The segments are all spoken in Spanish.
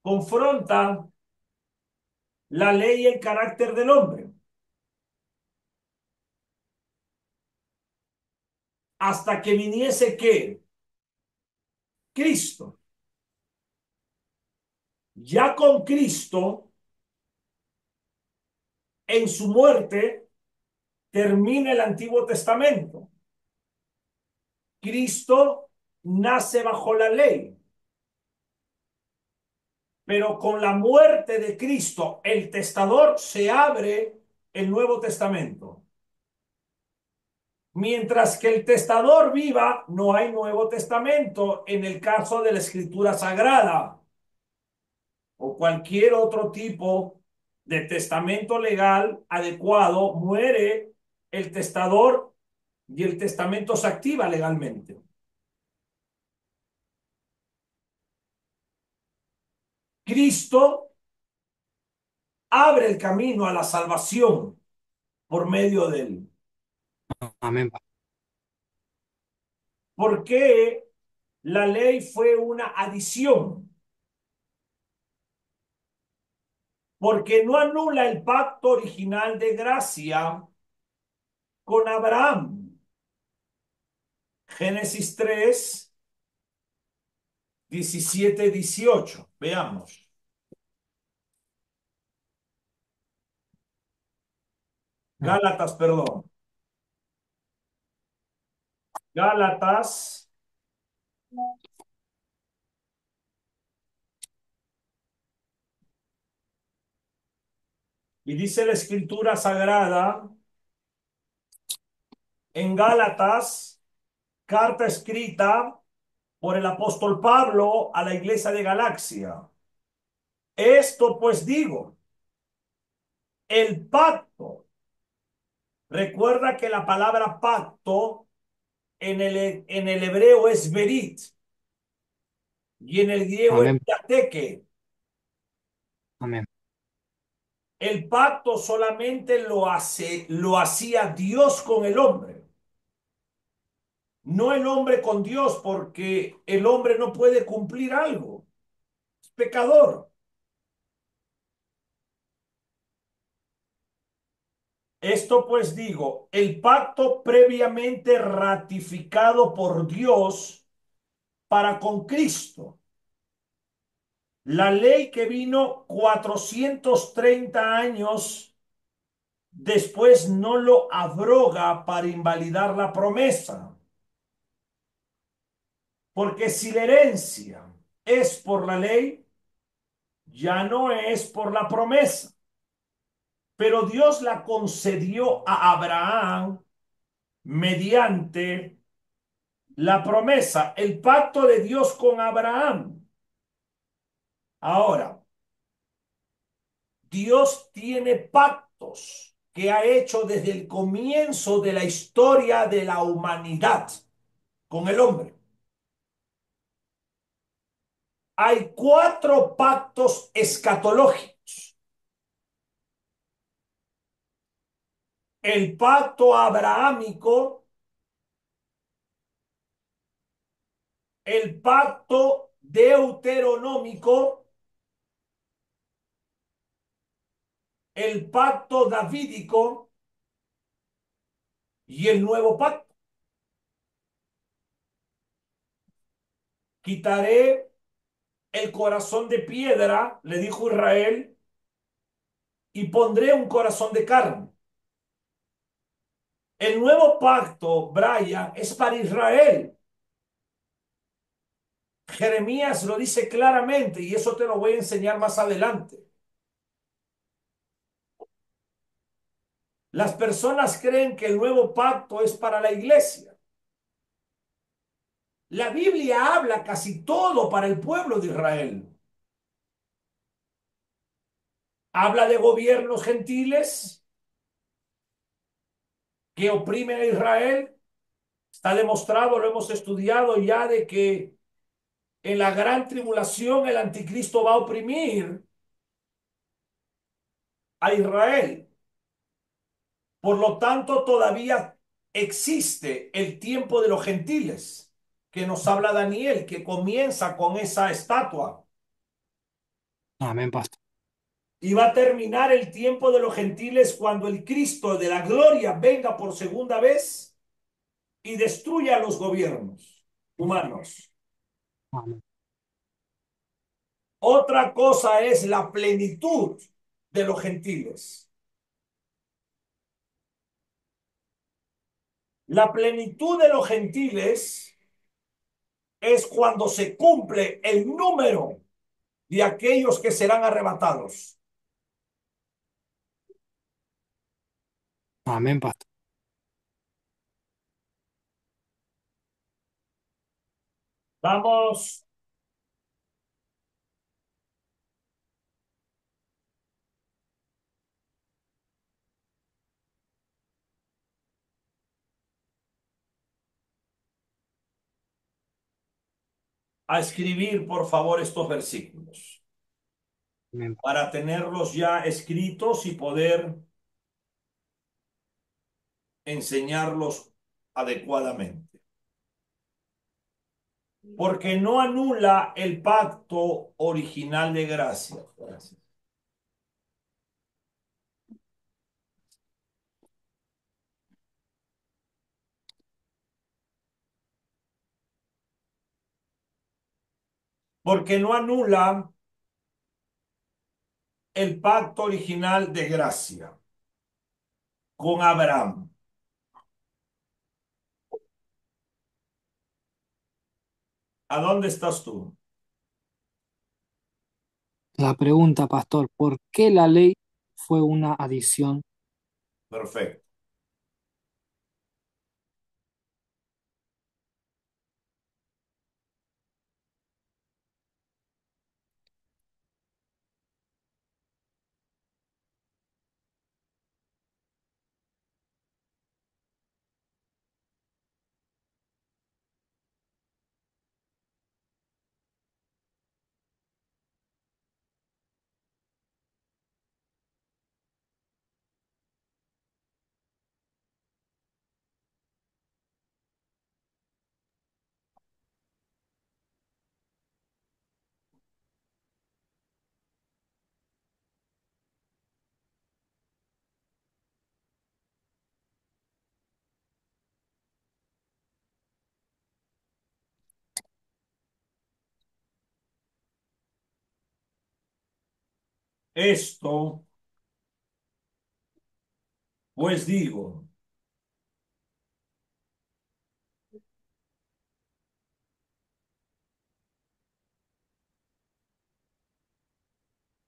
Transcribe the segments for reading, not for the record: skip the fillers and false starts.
confronta la ley y el carácter del hombre, hasta que viniese ¿qué? Cristo. Ya con Cristo, en su muerte, termina el Antiguo Testamento. Cristo nace bajo la ley, pero con la muerte de Cristo, el testador, se abre el Nuevo Testamento. Mientras que el testador viva, no hay Nuevo Testamento en el caso de la Escritura Sagrada o cualquier otro tipo de testamento legal adecuado. Muere el testador y el testamento se activa legalmente. Cristo abre el camino a la salvación por medio de él. Amén. ¿Por qué la ley fue una adición? Porque no anula el pacto original de gracia con Abraham. Génesis 3, 17, 18. Veamos. Gálatas, perdón. Gálatas. Y dice la escritura sagrada en Gálatas, carta escrita por el apóstol Pablo a la iglesia de Galacia. Esto pues digo, el pacto. Recuerda que la palabra pacto en el hebreo es berit y en el griego es Amén. yateque. Amén. El pacto solamente lo hacía Dios con el hombre, no el hombre con Dios, porque el hombre no puede cumplir algo, es pecador. Esto pues digo, el pacto previamente ratificado por Dios para con Cristo. La ley que vino 430 años después no lo abroga para invalidar la promesa. Porque si la herencia es por la ley, ya no es por la promesa. Pero Dios la concedió a Abraham mediante la promesa, el pacto de Dios con Abraham. Ahora, Dios tiene pactos que ha hecho desde el comienzo de la historia de la humanidad con el hombre. Hay cuatro pactos escatológicos. El pacto abrahámico, el pacto deuteronómico, el pacto davídico y el nuevo pacto. Quitaré el corazón de piedra, le dijo Israel, y pondré un corazón de carne. El nuevo pacto, Brian, es para Israel. Jeremías lo dice claramente y eso te lo voy a enseñar más adelante. Las personas creen que el nuevo pacto es para la iglesia. La Biblia habla casi todo para el pueblo de Israel. Habla de gobiernos gentiles que oprimen a Israel. Está demostrado, lo hemos estudiado ya, de que en la gran tribulación el anticristo va a oprimir a Israel. Por lo tanto, todavía existe el tiempo de los gentiles, que nos habla Daniel, que comienza con esa estatua. Amén, pastor. Y va a terminar el tiempo de los gentiles cuando el Cristo de la gloria venga por segunda vez y destruya a los gobiernos humanos. Amén. Otra cosa es la plenitud de los gentiles. La plenitud de los gentiles es cuando se cumple el número de aquellos que serán arrebatados. Amén, pastor. Vamos a escribir, por favor, estos versículos Amén. para tenerlos ya escritos y poder enseñarlos adecuadamente. Porque no anula el pacto original de gracia. Gracias. Porque no anula el pacto original de gracia con Abraham. ¿A dónde estás tú? La pregunta, pastor, ¿por qué la ley fue una adición? Perfecto. Esto, pues digo,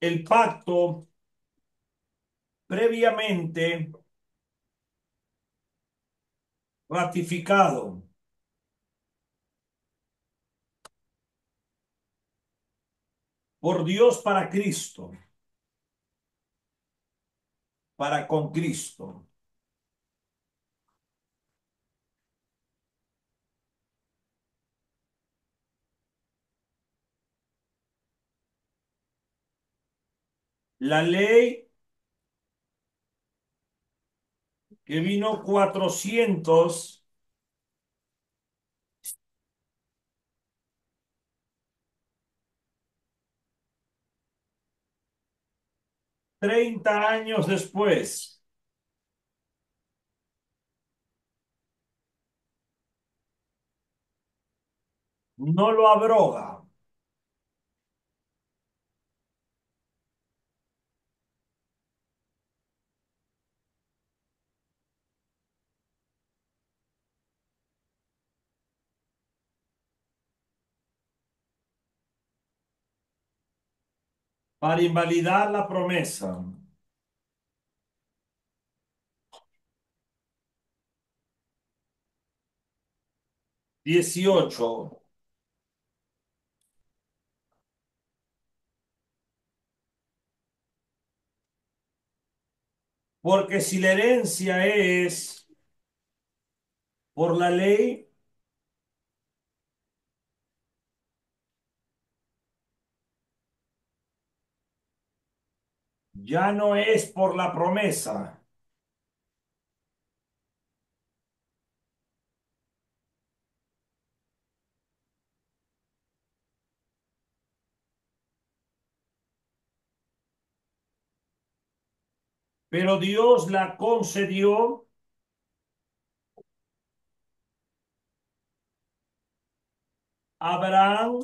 el pacto previamente ratificado por Dios para Cristo, para con Cristo. La ley que vino 430 años después, no lo abroga, para invalidar la promesa. 18. Porque si la herencia es por la ley, ya no es por la promesa. pero Dios la concedió a Abraham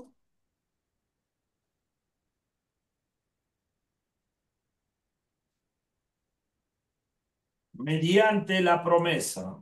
mediante la promesa.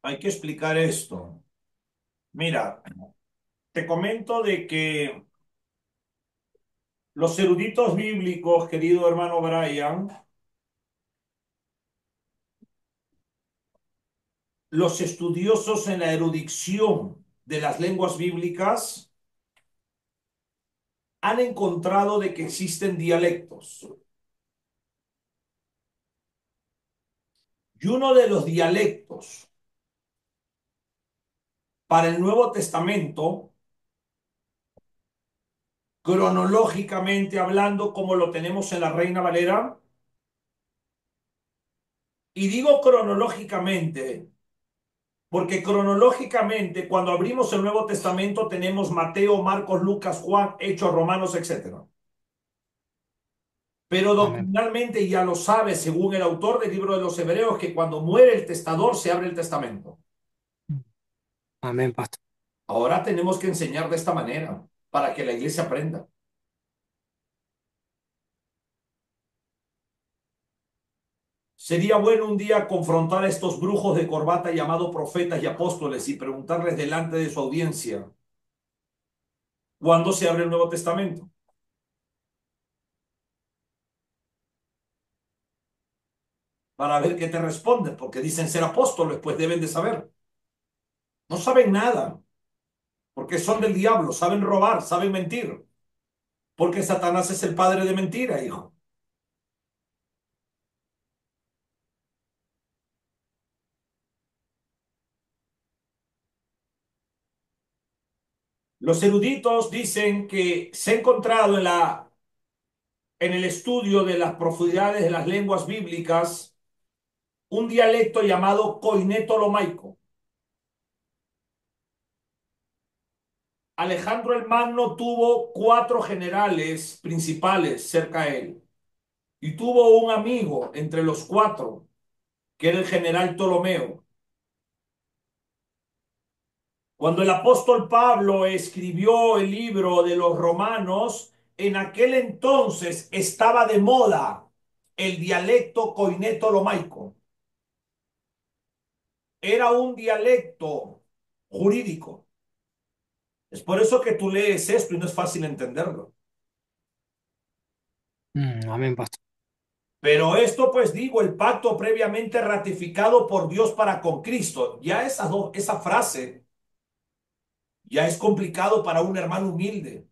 Hay que explicar esto. Mira, te comento de que los eruditos bíblicos, querido hermano Brian, los estudiosos en la erudición de las lenguas bíblicas, han encontrado de que existen dialectos. Y uno de los dialectos para el Nuevo Testamento, cronológicamente hablando, como lo tenemos en la Reina Valera, y digo cronológicamente, porque cronológicamente, cuando abrimos el Nuevo Testamento, tenemos Mateo, Marcos, Lucas, Juan, Hechos, Romanos, etcétera. Pero Amén. doctrinalmente ya lo sabe, según el autor del libro de los Hebreos, que cuando muere el testador se abre el testamento. Amén, pastor. Ahora tenemos que enseñar de esta manera para que la iglesia aprenda. Sería bueno un día confrontar a estos brujos de corbata llamados profetas y apóstoles y preguntarles delante de su audiencia cuándo se abre el Nuevo Testamento, para ver qué te responden, porque dicen ser apóstoles, pues deben de saber. No saben nada, porque son del diablo, saben robar, saben mentir, porque Satanás es el padre de mentira, hijo. Los eruditos dicen que se ha encontrado en el estudio de las profundidades de las lenguas bíblicas un dialecto llamado coineto-lomaico. Alejandro el Magno tuvo cuatro generales principales cerca de él y tuvo un amigo entre los cuatro, que era el general Ptolomeo. Cuando el apóstol Pablo escribió el libro de los Romanos, en aquel entonces estaba de moda el dialecto coineto-lomaico. Era un dialecto jurídico. Es por eso que tú lees esto y no es fácil entenderlo. Amén, pastor. Pero esto, pues digo, el pacto previamente ratificado por Dios para con Cristo. Ya esa frase ya es complicado para un hermano humilde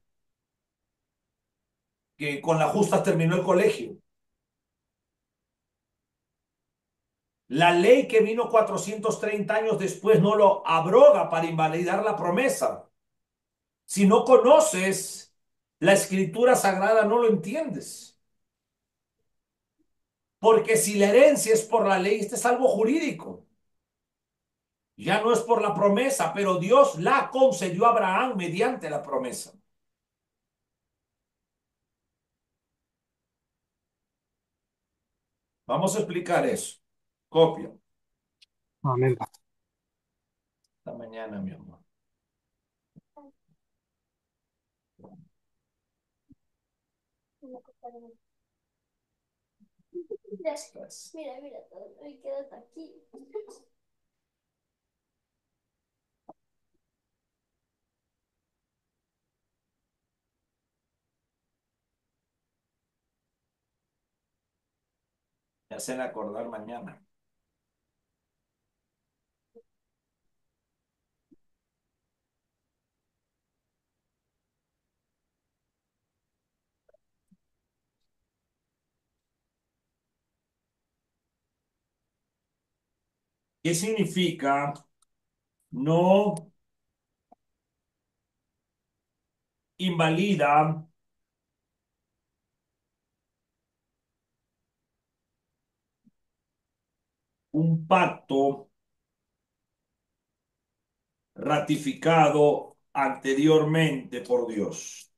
que con la justa terminó el colegio. La ley que vino 430 años después no lo abroga para invalidar la promesa. Si no conoces la escritura sagrada, no lo entiendes. Porque si la herencia es por la ley, este es algo jurídico. Ya no es por la promesa, pero Dios la concedió a Abraham mediante la promesa. Vamos a explicar eso. Copia. Amén, pastor. Hasta mañana, mi amor. Gracias. Mira, mira, hoy quédate aquí. Me hacen acordar mañana. ¿Qué significa no invalida un pacto ratificado anteriormente por Dios?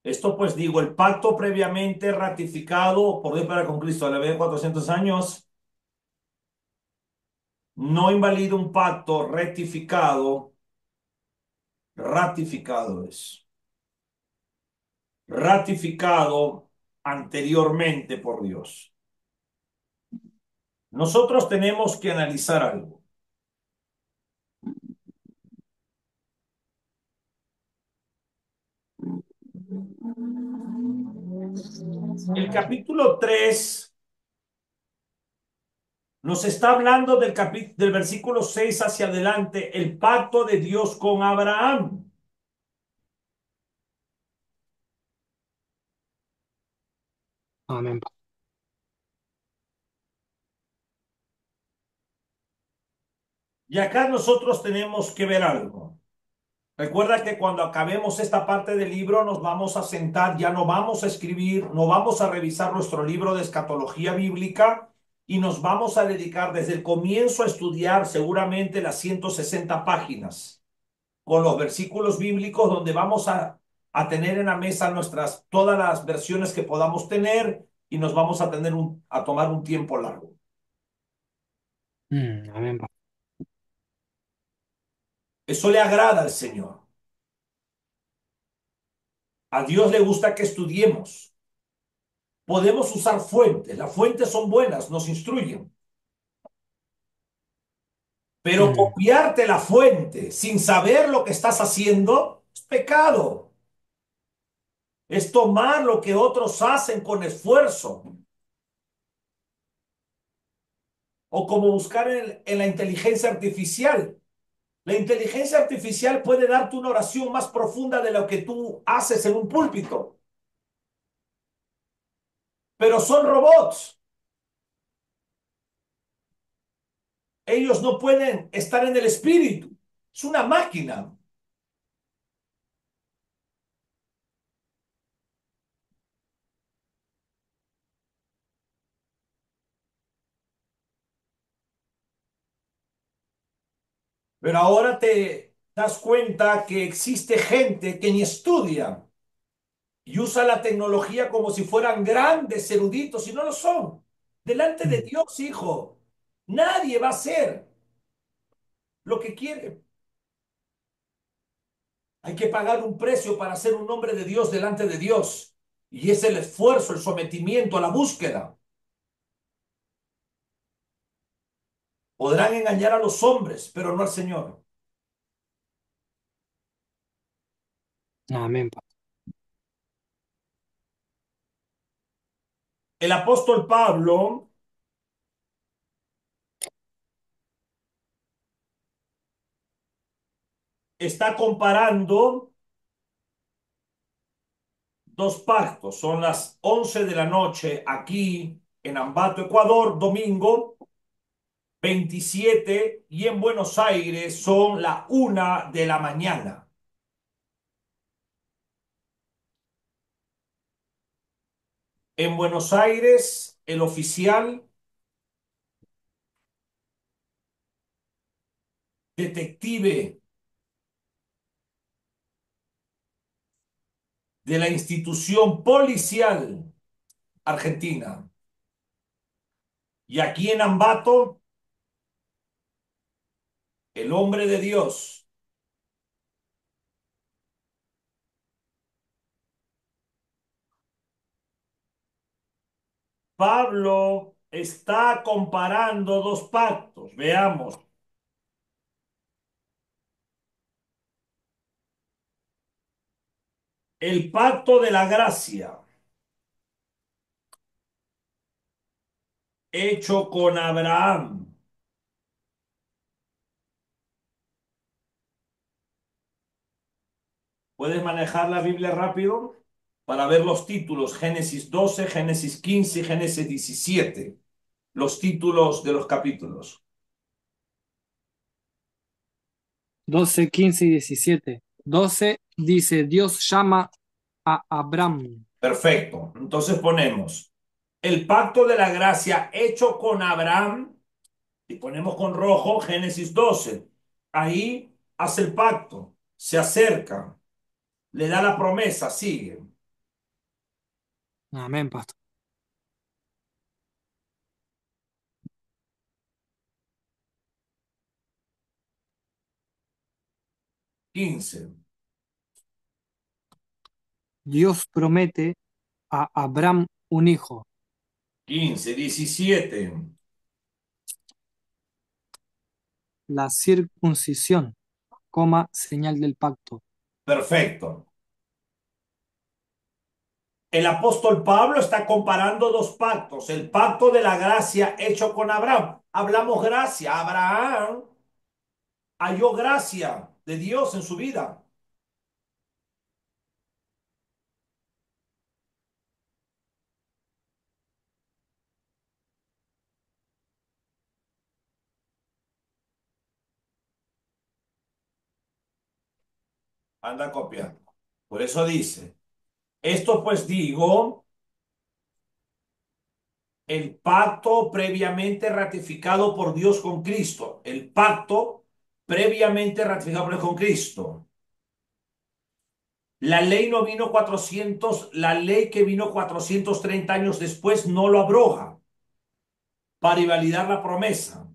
Esto pues digo, el pacto previamente ratificado por Dios para con Cristo a la vez de 400 años no invalida un pacto ratificado es, ratificado anteriormente por Dios. Nosotros tenemos que analizar algo. El capítulo 3 nos está hablando del versículo 6 hacia adelante, el pacto de Dios con Abraham. Amén. Y acá nosotros tenemos que ver algo. Recuerda que cuando acabemos esta parte del libro nos vamos a sentar, ya no vamos a escribir, no vamos a revisar nuestro libro de escatología bíblica y nos vamos a dedicar desde el comienzo a estudiar seguramente las 160 páginas con los versículos bíblicos donde vamos a tener en la mesa todas las versiones que podamos tener y nos vamos a a tomar un tiempo largo. Amén, Eso le agrada al Señor. A Dios le gusta que estudiemos. Podemos usar fuentes, las fuentes son buenas, nos instruyen, pero Mm, copiarte la fuente sin saber lo que estás haciendo es pecado. Es tomar lo que otros hacen con esfuerzo o como buscar en la inteligencia artificial. La inteligencia artificial puede darte una oración más profunda de lo que tú haces en un púlpito, pero son robots. Ellos no pueden estar en el espíritu. Es una máquina. Pero ahora te das cuenta que existe gente que ni estudia y usa la tecnología como si fueran grandes eruditos y no lo son. Delante de mm. Dios, hijo, nadie va a hacer lo que quiere. Hay que pagar un precio para ser un hombre de Dios delante de Dios. Y es el esfuerzo, el sometimiento, la búsqueda. Podrán engañar a los hombres, pero no al Señor. Amén, El apóstol Pablo está comparando dos pactos. Son las 11 de la noche aquí en Ambato, Ecuador, domingo 27, y en Buenos Aires son la 1 de la mañana. En Buenos Aires, el oficial detective de la institución policial argentina. Y aquí en Ambato, el hombre de Dios, Pablo, está comparando dos pactos. Veamos. El pacto de la gracia hecho con Abraham. ¿Puedes manejar la Biblia rápido? Para ver los títulos, Génesis 12, Génesis 15 y Génesis 17, los títulos de los capítulos. 12, 15 y 17. 12 dice, Dios llama a Abraham. Perfecto. Entonces ponemos el pacto de la gracia hecho con Abraham y ponemos con rojo Génesis 12. Ahí hace el pacto, se acerca, le da la promesa, sigue. Amén, pastor. 15, Dios promete a Abraham un hijo, 15, 17. la circuncisión, coma, señal del pacto. Perfecto. El apóstol Pablo está comparando dos pactos. El pacto de la gracia hecho con Abraham. Hablamos gracia. Abraham halló gracia de Dios en su vida. Anda copiando. Por eso dice, esto pues digo, el pacto previamente ratificado por Dios con Cristo. El pacto previamente ratificado por Dios con Cristo. La ley no vino 400, la ley que vino 430 años después no lo abroga para invalidar la promesa.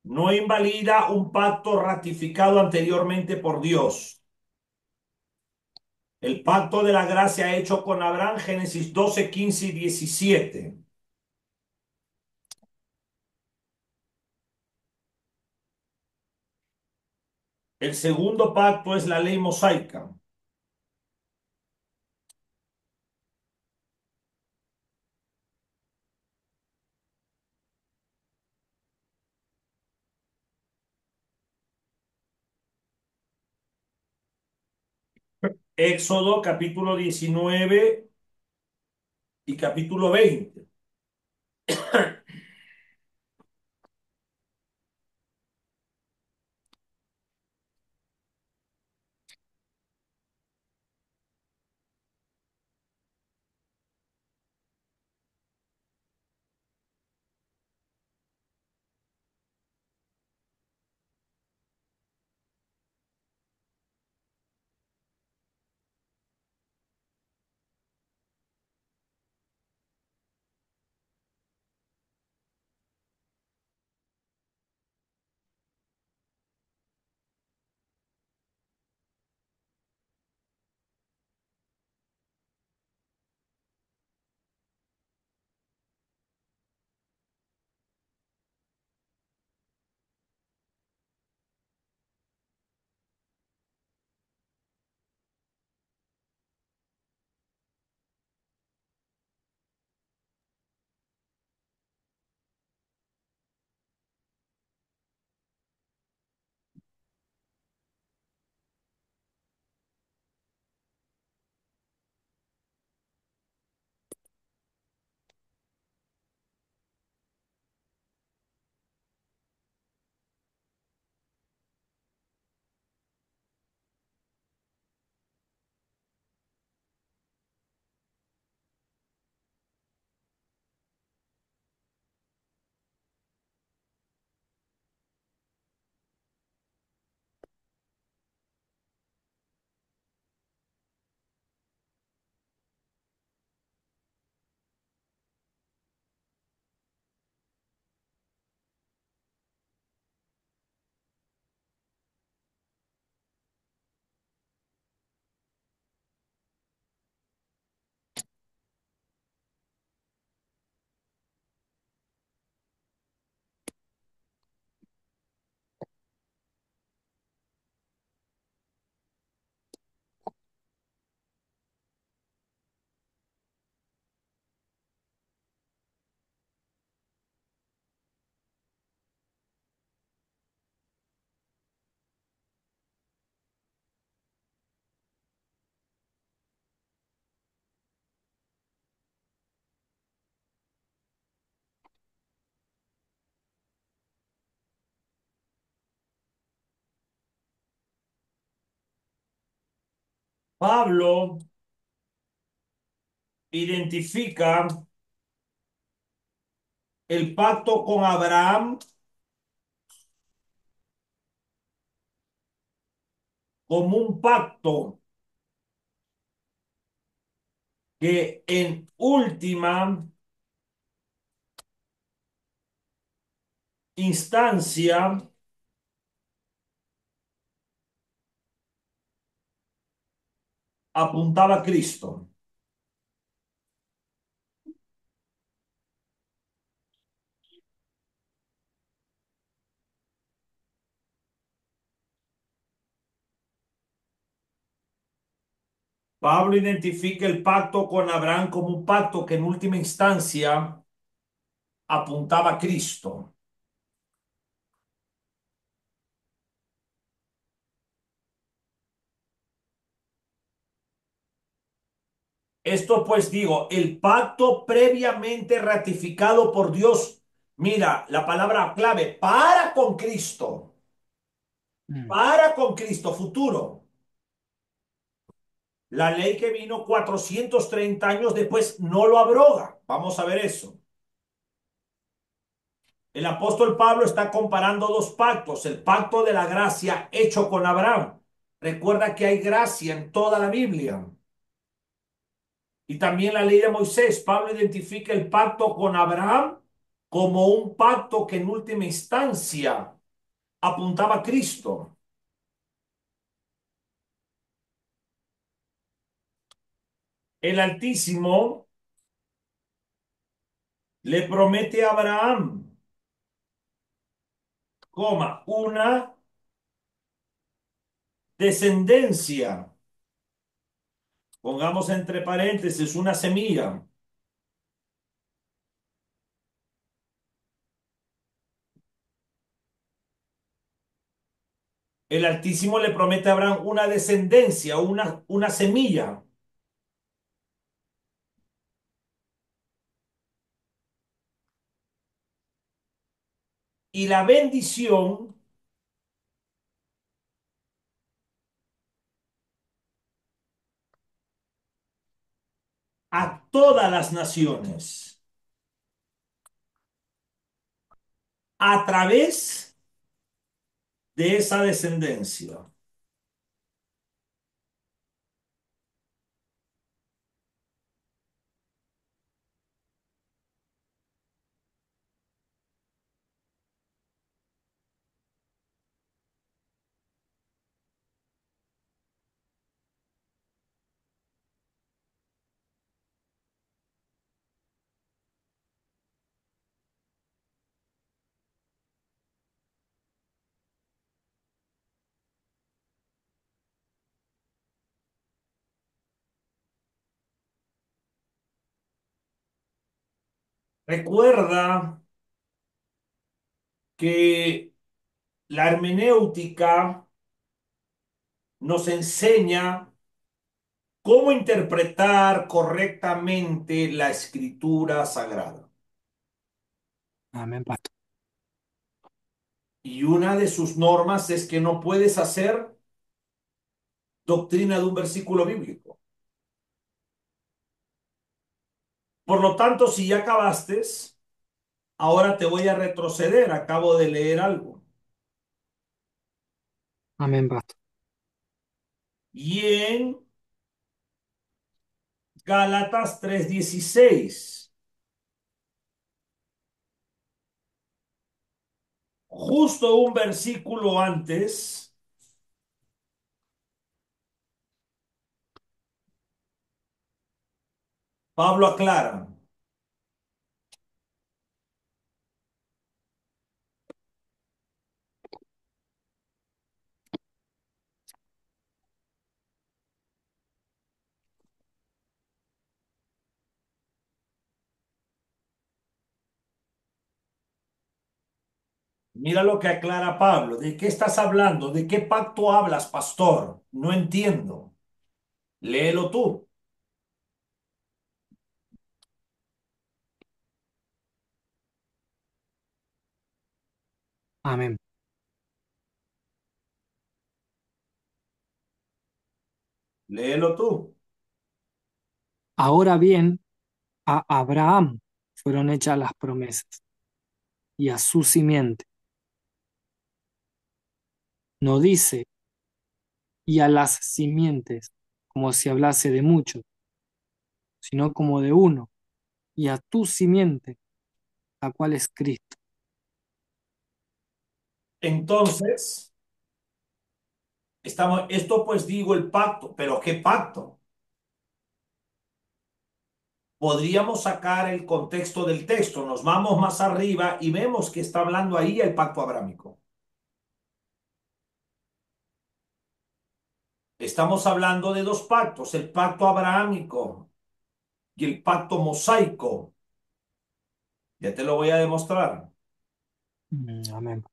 No invalida un pacto ratificado anteriormente por Dios. El pacto de la gracia hecho con Abraham, Génesis 12, 15 y 17. El segundo pacto es la ley mosaica. Éxodo capítulo 19 y capítulo 20. Pablo identifica el pacto con Abraham como un pacto que en última instancia apuntaba a Cristo. Pablo identifica el pacto con Abraham como un pacto que en última instancia apuntaba a Cristo. Esto pues digo, el pacto previamente ratificado por Dios, mira, la palabra clave, Mm. para con Cristo, futuro. La ley que vino 430 años después no lo abroga. Vamos a ver eso. El apóstol Pablo está comparando dos pactos, el pacto de la gracia hecho con Abraham. Recuerda que hay gracia en toda la Biblia. Y también la ley de Moisés. Pablo identifica el pacto con Abraham como un pacto que en última instancia apuntaba a Cristo. El Altísimo le promete a Abraham, una descendencia, pongamos entre paréntesis una semilla. El Altísimo le promete a Abraham una descendencia, una semilla. Y la bendición a todas las naciones a través de esa descendencia. Recuerda que la hermenéutica nos enseña cómo interpretar correctamente la escritura sagrada. Amén, pastor. Y una de sus normas es que no puedes hacer doctrina de un versículo bíblico. Por lo tanto, si ya acabaste, ahora te voy a retroceder. Acabo de leer algo. Amén, pastor. Y en Gálatas 3:16, justo un versículo antes, Pablo aclara. Mira lo que aclara Pablo. ¿De qué estás hablando? ¿De qué pacto hablas, pastor? No entiendo. Léelo tú. Amén. Léelo tú. Ahora bien, a Abraham fueron hechas las promesas y a su simiente. No dice y a las simientes, como si hablase de muchos, sino como de uno, y a tu simiente, la cual es Cristo. Entonces, esto pues digo el pacto, pero ¿qué pacto? Podríamos sacar el contexto del texto, nos vamos más arriba y vemos que está hablando ahí el pacto abrámico. Estamos hablando de dos pactos, el pacto abrahámico y el pacto mosaico. Ya te lo voy a demostrar. Amén.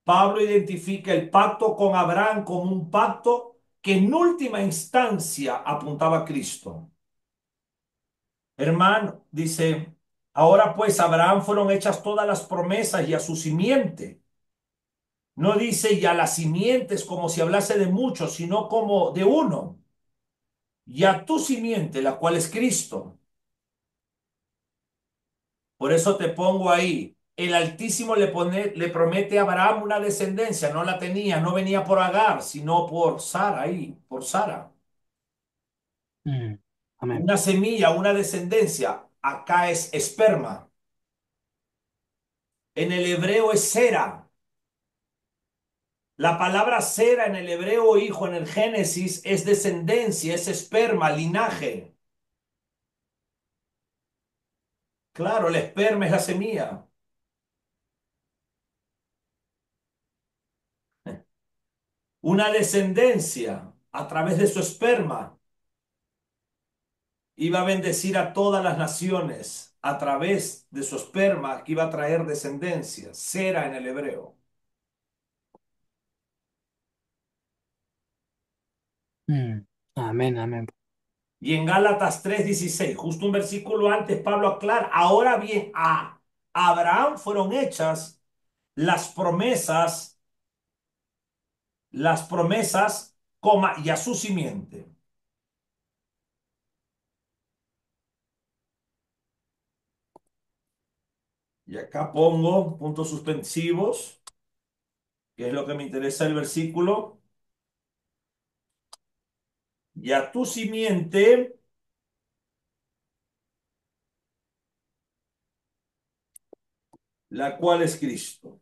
Pablo identifica el pacto con Abraham como un pacto que en última instancia apuntaba a Cristo. Hermano, dice, ahora pues a Abraham fueron hechas todas las promesas y a su simiente. No dice y a las simientes como si hablase de muchos, sino como de uno. Y a tu simiente, la cual es Cristo. Por eso te pongo ahí. El Altísimo le promete a Abraham una descendencia. No la tenía, no venía por Agar, sino por Sara ahí, por Sara. Amén. Una semilla, una descendencia. Acá es esperma. En el hebreo es cera. La palabra cera en el hebreo hijo en el Génesis es descendencia, es esperma, linaje. Claro, el esperma es la semilla. Una descendencia a través de su esperma iba a bendecir a todas las naciones a través de su esperma que iba a traer descendencia, cera en el hebreo. Amén, amén. Y en Gálatas 3:16, justo un versículo antes, Pablo aclara, ahora bien, a Abraham fueron hechas las promesas, coma, y a su simiente. Y acá pongo puntos suspensivos, que es lo que me interesa el versículo. Y a tu simiente, la cual es Cristo.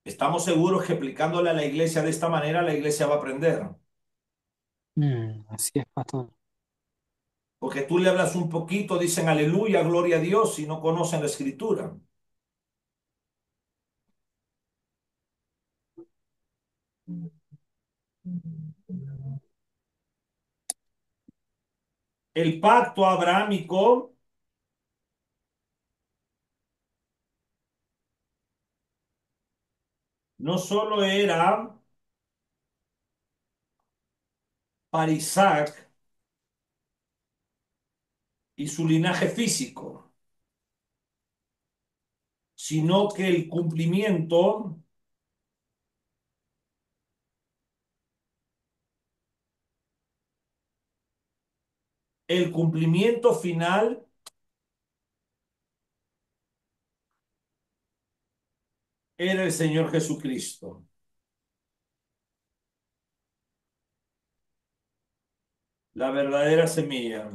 Estamos seguros que aplicándole a la iglesia de esta manera, la iglesia va a aprender. Así es, pastor. Porque tú le hablas un poquito, dicen aleluya, gloria a Dios, y no conocen la escritura. El pacto abrahámico no solo era para Isaac y su linaje físico, sino que el cumplimiento final era el Señor Jesucristo, la verdadera semilla.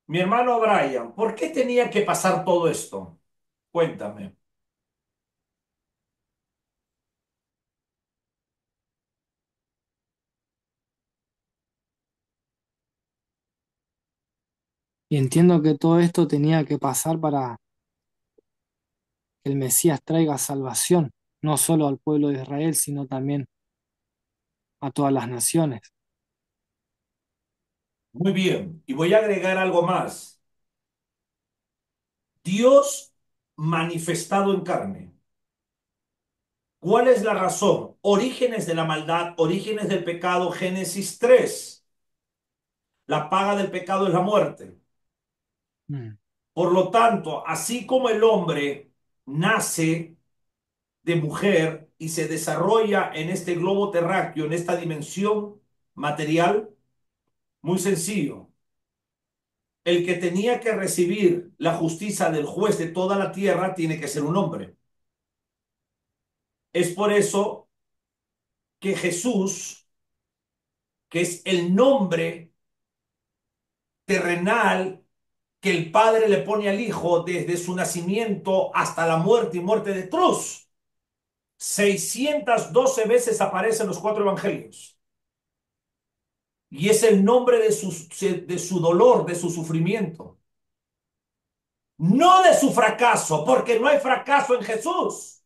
Mi hermano Brian, ¿por qué tenía que pasar todo esto? Cuéntame. Y entiendo que todo esto tenía que pasar para que el Mesías traiga salvación, no solo al pueblo de Israel, sino también a todas las naciones. Muy bien, y voy a agregar algo más. Dios manifestado en carne. ¿Cuál es la razón? Orígenes de la maldad, orígenes del pecado, Génesis 3. La paga del pecado es la muerte. Mm. Por lo tanto, así como el hombre nace de mujer y se desarrolla en este globo terráqueo, en esta dimensión material, muy sencillo. El que tenía que recibir la justicia del juez de toda la tierra tiene que ser un hombre. Es por eso que Jesús, que es el nombre terrenal que el Padre le pone al Hijo desde su nacimiento hasta la muerte y muerte de cruz, 612 veces aparece en los cuatro evangelios. Y es el nombre de su dolor, de su sufrimiento. No de su fracaso, porque no hay fracaso en Jesús.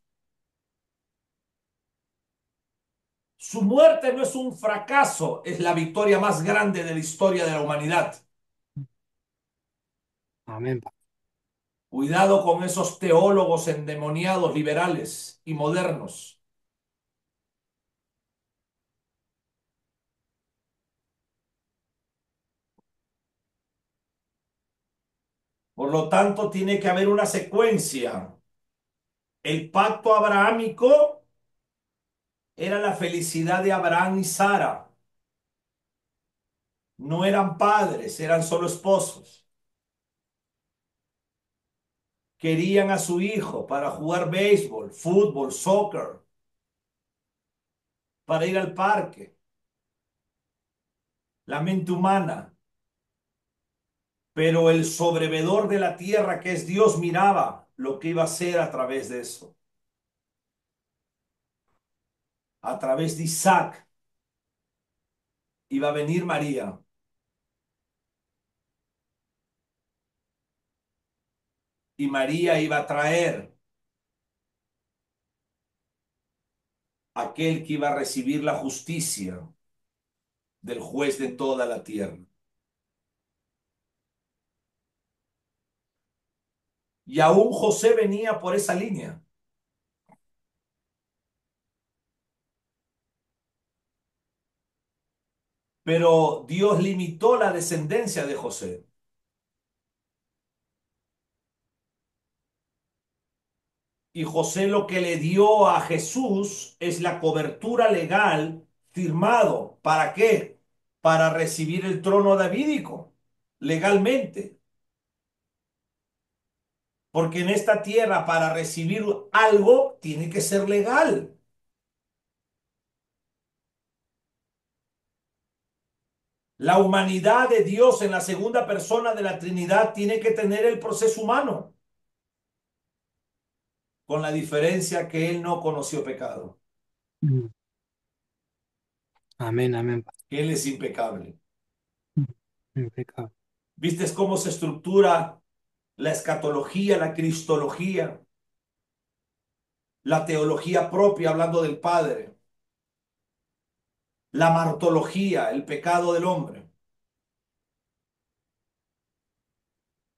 Su muerte no es un fracaso, es la victoria más grande de la historia de la humanidad. Amén. Cuidado con esos teólogos endemoniados, liberales y modernos. Por lo tanto, tiene que haber una secuencia. El pacto abrahámico era la felicidad de Abraham y Sara. No eran padres, eran solo esposos. Querían a su hijo para jugar béisbol, fútbol, soccer, para ir al parque. La mente humana. Pero el sobrevedor de la tierra, que es Dios, miraba lo que iba a hacer a través de eso. A través de Isaac iba a venir María. Y María iba a traer aquel que iba a recibir la justicia del juez de toda la tierra. Y aún José venía por esa línea. Pero Dios limitó la descendencia de José. Y José lo que le dio a Jesús es la cobertura legal firmado. ¿Para qué? Para recibir el trono davídico legalmente. Porque en esta tierra para recibir algo tiene que ser legal. La humanidad de Dios en la segunda persona de la Trinidad tiene que tener el proceso humano, con la diferencia que Él no conoció pecado, Mm. Amén, amén. que Él es impecable. Impecable. ¿Viste cómo se estructura la escatología, la cristología, la teología propia hablando del Padre, la martología, el pecado del hombre,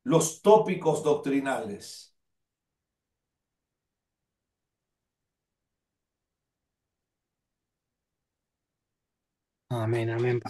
los tópicos doctrinales? Amén, amén.